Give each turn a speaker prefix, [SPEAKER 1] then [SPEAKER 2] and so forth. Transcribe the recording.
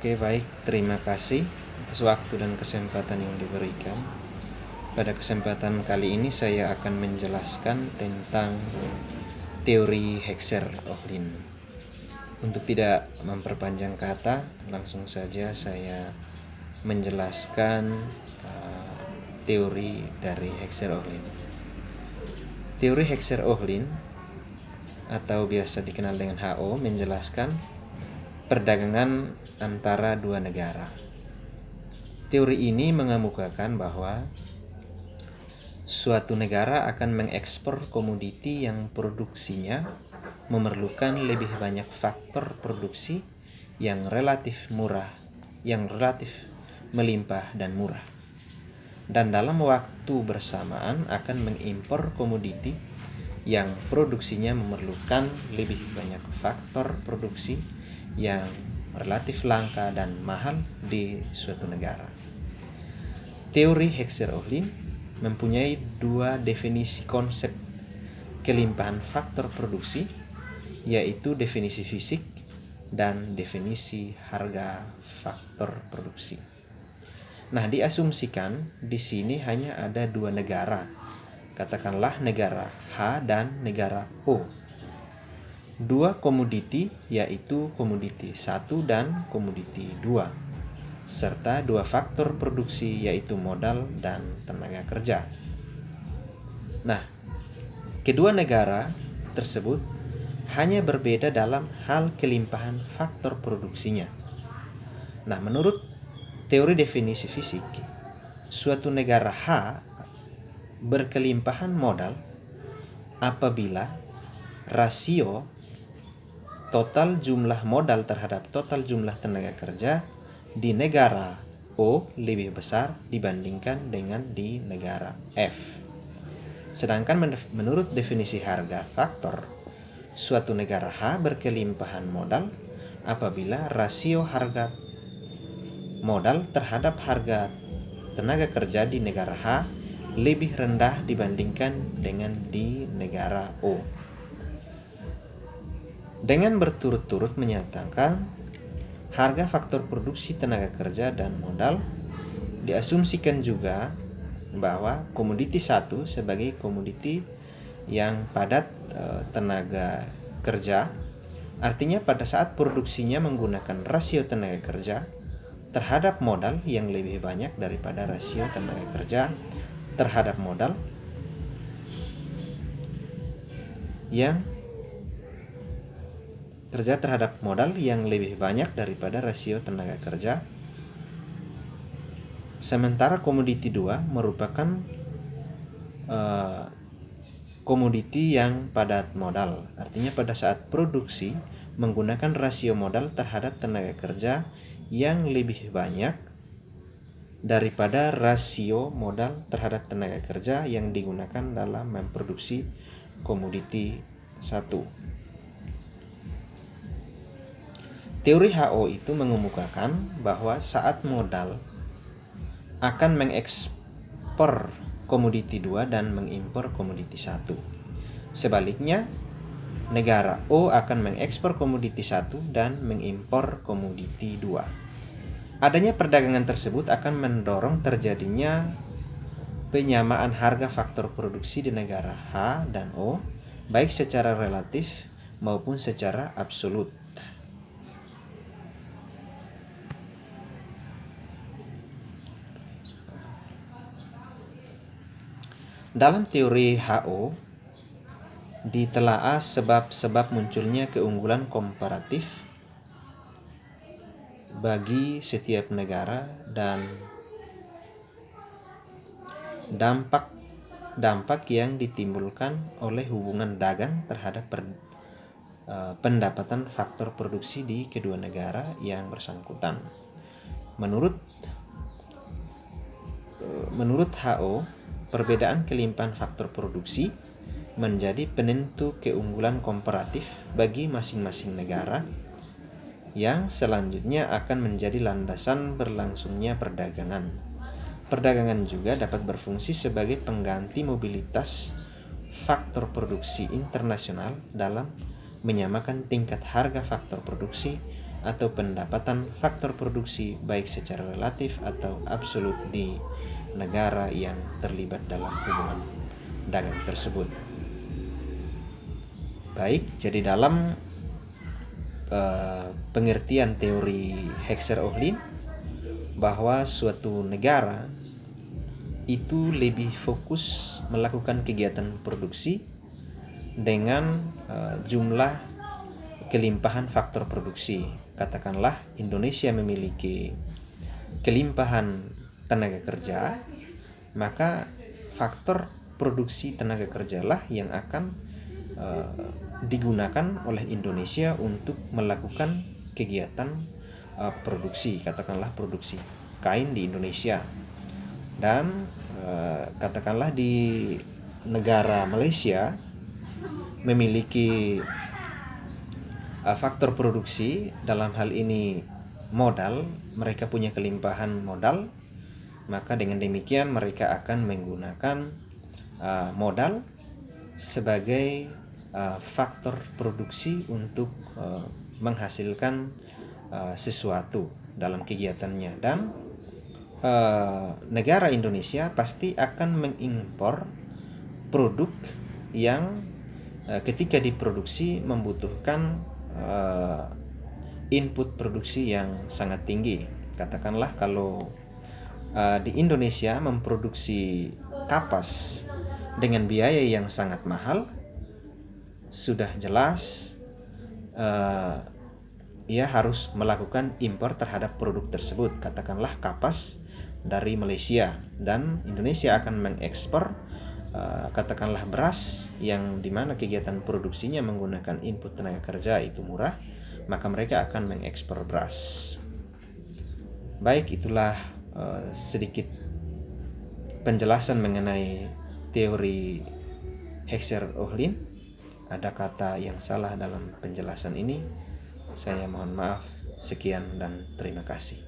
[SPEAKER 1] Oke, baik. Terima kasih atas waktu dan kesempatan yang diberikan. Pada kesempatan kali ini saya akan menjelaskan tentang teori Hexer-Ohlin. Untuk tidak memperpanjang kata, langsung saja saya menjelaskan teori dari Hexer-Ohlin. Teori Hexer-Ohlin atau biasa dikenal dengan HO menjelaskan perdagangan antara dua negara. Teori ini mengemukakan bahwa suatu negara akan mengekspor komoditi yang produksinya memerlukan lebih banyak faktor produksi yang relatif melimpah dan murah. Dan dalam waktu bersamaan akan mengimpor komoditi yang produksinya memerlukan lebih banyak faktor produksi yang relatif langka dan mahal di suatu negara. Teori Hexer-Ohlin mempunyai dua definisi konsep kelimpahan faktor produksi, yaitu definisi fisik dan definisi harga faktor produksi. Nah, diasumsikan di sini hanya ada dua negara, katakanlah negara H dan negara O. Dua komoditi, yaitu komoditi 1 dan komoditi 2, serta dua faktor produksi, yaitu modal dan tenaga kerja. Nah, kedua negara tersebut hanya berbeda dalam hal kelimpahan faktor produksinya. Nah, menurut teori definisi fisik, suatu negara H berkelimpahan modal apabila rasio total jumlah modal terhadap total jumlah tenaga kerja di negara O lebih besar dibandingkan dengan di negara F. Sedangkan menurut definisi harga faktor, suatu negara H berkelimpahan modal apabila rasio harga modal terhadap harga tenaga kerja di negara H lebih rendah dibandingkan dengan di negara O. Dengan berturut-turut menyatakan harga faktor produksi tenaga kerja dan modal, diasumsikan juga bahwa komoditi 1 sebagai komoditi yang padat tenaga kerja, artinya pada saat produksinya menggunakan rasio tenaga kerja terhadap modal yang lebih banyak daripada rasio tenaga kerja terhadap modal yang lebih banyak daripada rasio tenaga kerja. Sementara komoditi 2 merupakan komoditi yang padat modal, artinya pada saat produksi menggunakan rasio modal terhadap tenaga kerja yang lebih banyak daripada rasio modal terhadap tenaga kerja yang digunakan dalam memproduksi komoditi 1. Teori HO itu mengemukakan bahwa saat modal akan mengekspor komoditi 2 dan mengimpor komoditi 1. Sebaliknya, negara O akan mengekspor komoditi 1 dan mengimpor komoditi 2. Adanya perdagangan tersebut akan mendorong terjadinya penyamaan harga faktor produksi di negara H dan O, baik secara relatif maupun secara absolut. Dalam teori HO, ditelaah sebab-sebab munculnya keunggulan komparatif bagi setiap negara dan dampak yang ditimbulkan oleh hubungan dagang terhadap pendapatan faktor produksi di kedua negara yang bersangkutan. Menurut HO, perbedaan kelimpahan faktor produksi menjadi penentu keunggulan komparatif bagi masing-masing negara yang selanjutnya akan menjadi landasan berlangsungnya perdagangan. Perdagangan juga dapat berfungsi sebagai pengganti mobilitas faktor produksi internasional dalam menyamakan tingkat harga faktor produksi atau pendapatan faktor produksi baik secara relatif atau absolut di negara yang terlibat dalam hubungan dagang tersebut. Baik, jadi dalam pengertian teori Hexer-Ohlin, bahwa suatu negara itu lebih fokus melakukan kegiatan produksi dengan jumlah kelimpahan faktor produksi. Katakanlah Indonesia memiliki kelimpahan tenaga kerja, maka faktor produksi tenaga kerjalah yang akan digunakan oleh Indonesia untuk melakukan kegiatan produksi, katakanlah produksi kain di Indonesia. Dan katakanlah di negara Malaysia memiliki faktor produksi, dalam hal ini modal, mereka punya kelimpahan modal, maka dengan demikian mereka akan menggunakan modal sebagai faktor produksi untuk menghasilkan sesuatu dalam kegiatannya. Dan negara Indonesia pasti akan mengimpor produk yang ketika diproduksi membutuhkan input produksi yang sangat tinggi. Katakanlah kalau di Indonesia memproduksi kapas dengan biaya yang sangat mahal, sudah jelas ia harus melakukan impor terhadap produk tersebut, katakanlah kapas dari Malaysia, dan Indonesia akan mengekspor katakanlah beras yang dimana kegiatan produksinya menggunakan input tenaga kerja itu murah, maka mereka akan mengekspor beras. Baik, itulah sedikit penjelasan mengenai teori Hexer-Ohlin. Ada kata yang salah dalam penjelasan ini, saya mohon maaf. Sekian dan terima kasih.